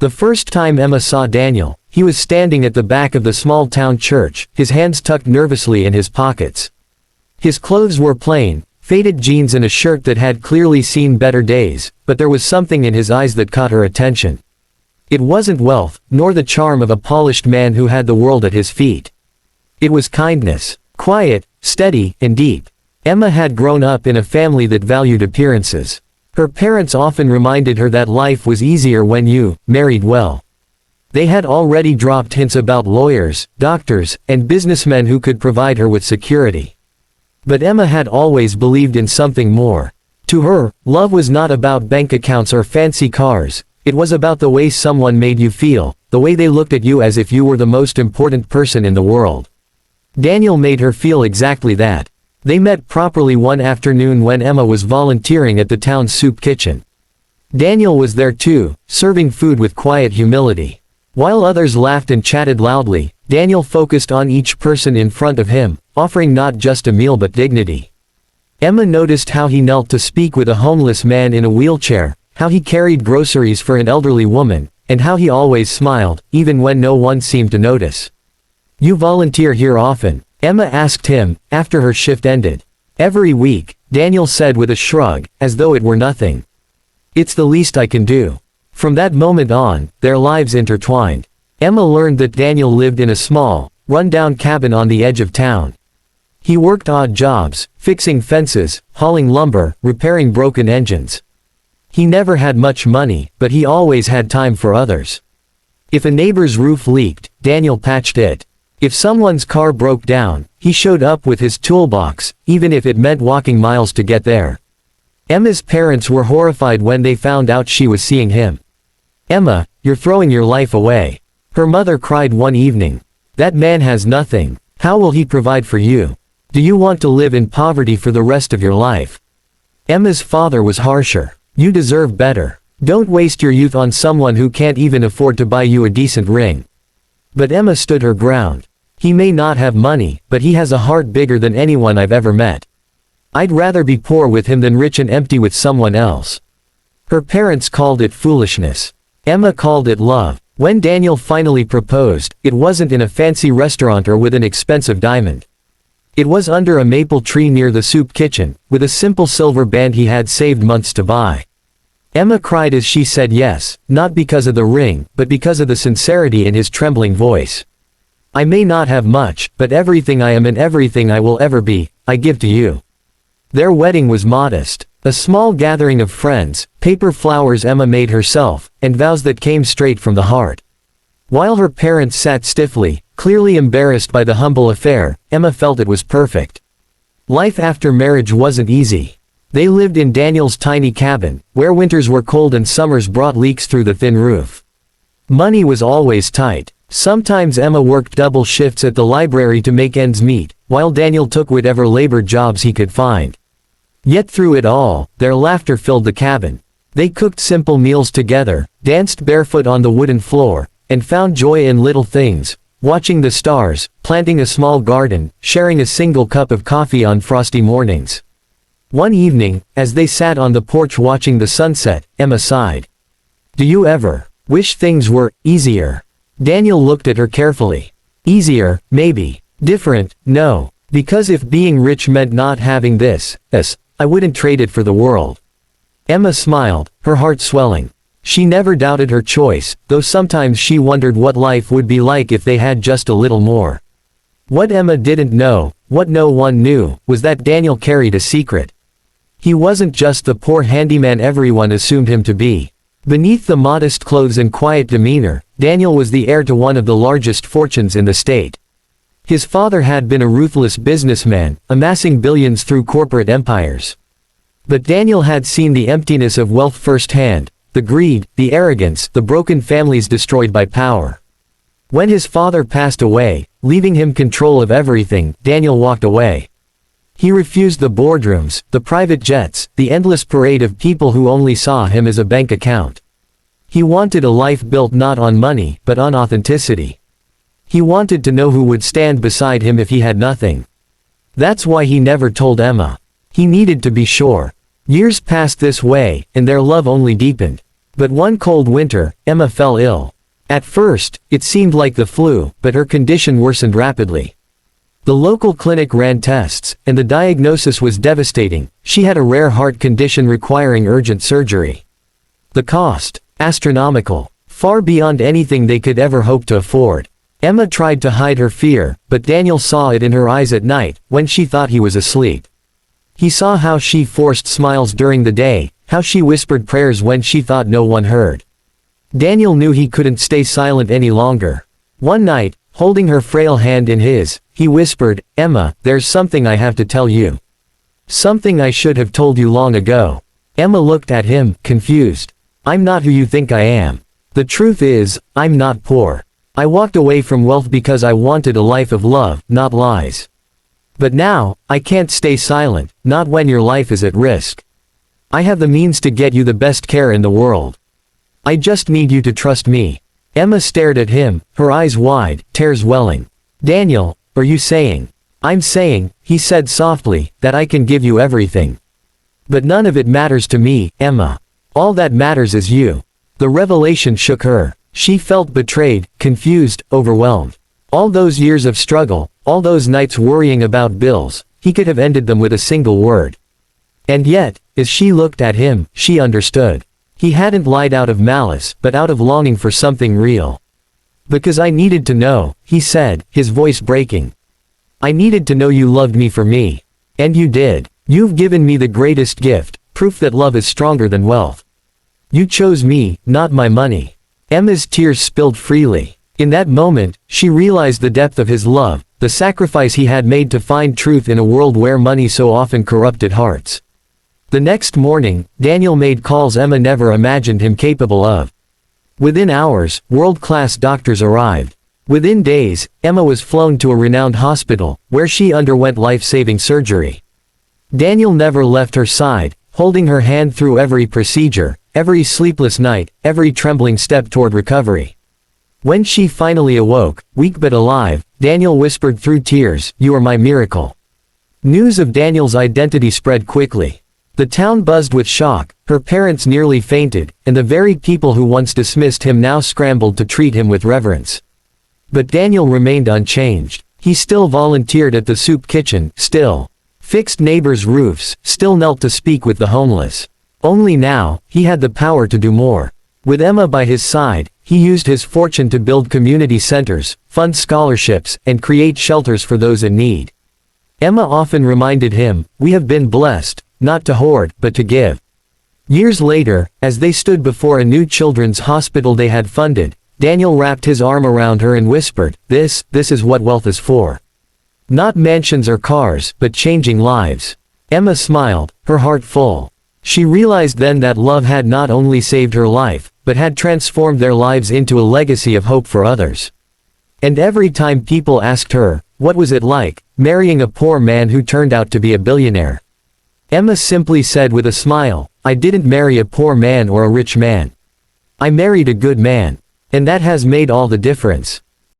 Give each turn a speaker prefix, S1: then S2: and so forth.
S1: The first time Emma saw Daniel, he was standing at the back of the small-town church, his hands tucked nervously in his pockets. His clothes were plain, faded jeans and a shirt that had clearly seen better days, but there was something in his eyes that caught her attention. It wasn't wealth, nor the charm of a polished man who had the world at his feet. It was kindness. Quiet, steady, and deep. Emma had grown up in a family that valued appearances. Her parents often reminded her that life was easier when you married well. They had already dropped hints about lawyers, doctors, and businessmen who could provide her with security. But Emma had always believed in something more. To her, love was not about bank accounts or fancy cars, it was about the way someone made you feel, the way they looked at you as if you were the most important person in the world. Daniel made her feel exactly that. They met properly one afternoon when Emma was volunteering at the town's soup kitchen. Daniel was there too, serving food with quiet humility. While others laughed and chatted loudly, Daniel focused on each person in front of him, offering not just a meal but dignity. Emma noticed how he knelt to speak with a homeless man in a wheelchair, how he carried groceries for an elderly woman, and how he always smiled, even when no one seemed to notice. "You volunteer here often?" Emma asked him, after her shift ended. "Every week," Daniel said with a shrug, as though it were nothing. "It's the least I can do." From that moment on, their lives intertwined. Emma learned that Daniel lived in a small, run-down cabin on the edge of town. He worked odd jobs, fixing fences, hauling lumber, repairing broken engines. He never had much money, but he always had time for others. If a neighbor's roof leaked, Daniel patched it. If someone's car broke down, he showed up with his toolbox, even if it meant walking miles to get there. Emma's parents were horrified when they found out she was seeing him. "Emma, you're throwing your life away," her mother cried one evening. "That man has nothing. How will he provide for you? Do you want to live in poverty for the rest of your life?" Emma's father was harsher. "You deserve better. Don't waste your youth on someone who can't even afford to buy you a decent ring." But Emma stood her ground. "He may not have money, but he has a heart bigger than anyone I've ever met. I'd rather be poor with him than rich and empty with someone else." Her parents called it foolishness. Emma called it love. When Daniel finally proposed, it wasn't in a fancy restaurant or with an expensive diamond. It was under a maple tree near the soup kitchen, with a simple silver band he had saved months to buy. Emma cried as she said yes, not because of the ring, but because of the sincerity in his trembling voice. "I may not have much, but everything I am and everything I will ever be, I give to you." Their wedding was modest. A small gathering of friends, paper flowers Emma made herself, and vows that came straight from the heart. While her parents sat stiffly, clearly embarrassed by the humble affair, Emma felt it was perfect. Life after marriage wasn't easy. They lived in Daniel's tiny cabin, where winters were cold and summers brought leaks through the thin roof. Money was always tight. Sometimes Emma worked double shifts at the library to make ends meet, while Daniel took whatever labor jobs he could find. Yet through it all, their laughter filled the cabin. They cooked simple meals together, danced barefoot on the wooden floor, and found joy in little things, watching the stars, planting a small garden, sharing a single cup of coffee on frosty mornings. One evening, as they sat on the porch watching the sunset, Emma sighed. "Do you ever wish things were easier?" Daniel looked at her carefully. "Easier, maybe. Different, no. Because if being rich meant not having this, I wouldn't trade it for the world." Emma smiled, her heart swelling. She never doubted her choice, though sometimes she wondered what life would be like if they had just a little more. What Emma didn't know, what no one knew, was that Daniel carried a secret. He wasn't just the poor handyman everyone assumed him to be. Beneath the modest clothes and quiet demeanor, Daniel was the heir to one of the largest fortunes in the state. His father had been a ruthless businessman, amassing billions through corporate empires. But Daniel had seen the emptiness of wealth firsthand, the greed, the arrogance, the broken families destroyed by power. When his father passed away, leaving him control of everything, Daniel walked away. He refused the boardrooms, the private jets, the endless parade of people who only saw him as a bank account. He wanted a life built not on money, but on authenticity. He wanted to know who would stand beside him if he had nothing. That's why he never told Emma. He needed to be sure. Years passed this way, and their love only deepened. But one cold winter, Emma fell ill. At first, it seemed like the flu, but her condition worsened rapidly. The local clinic ran tests, and the diagnosis was devastating. She had a rare heart condition requiring urgent surgery. The cost, astronomical, far beyond anything they could ever hope to afford. Emma tried to hide her fear, but Daniel saw it in her eyes at night, when she thought he was asleep. He saw how she forced smiles during the day, how she whispered prayers when she thought no one heard. Daniel knew he couldn't stay silent any longer. One night, holding her frail hand in his, he whispered, "Emma, there's something I have to tell you. Something I should have told you long ago." Emma looked at him, confused. "I'm not who you think I am. The truth is, I'm not poor. I walked away from wealth because I wanted a life of love, not lies. But now, I can't stay silent, not when your life is at risk. I have the means to get you the best care in the world. I just need you to trust me." Emma stared at him, her eyes wide, tears welling. "Daniel, are you saying?" "I'm saying," he said softly, "that I can give you everything. But none of it matters to me, Emma. All that matters is you." The revelation shook her. She felt betrayed, confused, overwhelmed. All those years of struggle, all those nights worrying about bills, he could have ended them with a single word. And yet, as she looked at him, she understood. He hadn't lied out of malice, but out of longing for something real. "Because I needed to know," he said, his voice breaking. "I needed to know you loved me for me. And you did. You've given me the greatest gift, proof that love is stronger than wealth. You chose me, not my money." Emma's tears spilled freely. In that moment, she realized the depth of his love, the sacrifice he had made to find truth in a world where money so often corrupted hearts. The next morning, Daniel made calls Emma never imagined him capable of. Within hours, world-class doctors arrived. Within days, Emma was flown to a renowned hospital, where she underwent life-saving surgery. Daniel never left her side, holding her hand through every procedure, every sleepless night, every trembling step toward recovery. When she finally awoke, weak but alive, Daniel whispered through tears, "You are my miracle." News of Daniel's identity spread quickly. The town buzzed with shock, her parents nearly fainted, and the very people who once dismissed him now scrambled to treat him with reverence. But Daniel remained unchanged. He still volunteered at the soup kitchen, still fixed neighbors' roofs, still knelt to speak with the homeless. Only now, he had the power to do more. With Emma by his side, he used his fortune to build community centers, fund scholarships, and create shelters for those in need. Emma often reminded him, "We have been blessed, not to hoard, but to give." Years later, as they stood before a new children's hospital they had funded, Daniel wrapped his arm around her and whispered, this is what wealth is for. Not mansions or cars, but changing lives." Emma smiled, her heart full. She realized then that love had not only saved her life, but had transformed their lives into a legacy of hope for others. And every time people asked her, what was it like, marrying a poor man who turned out to be a billionaire? Emma simply said with a smile, "I didn't marry a poor man or a rich man. I married a good man. And that has made all the difference."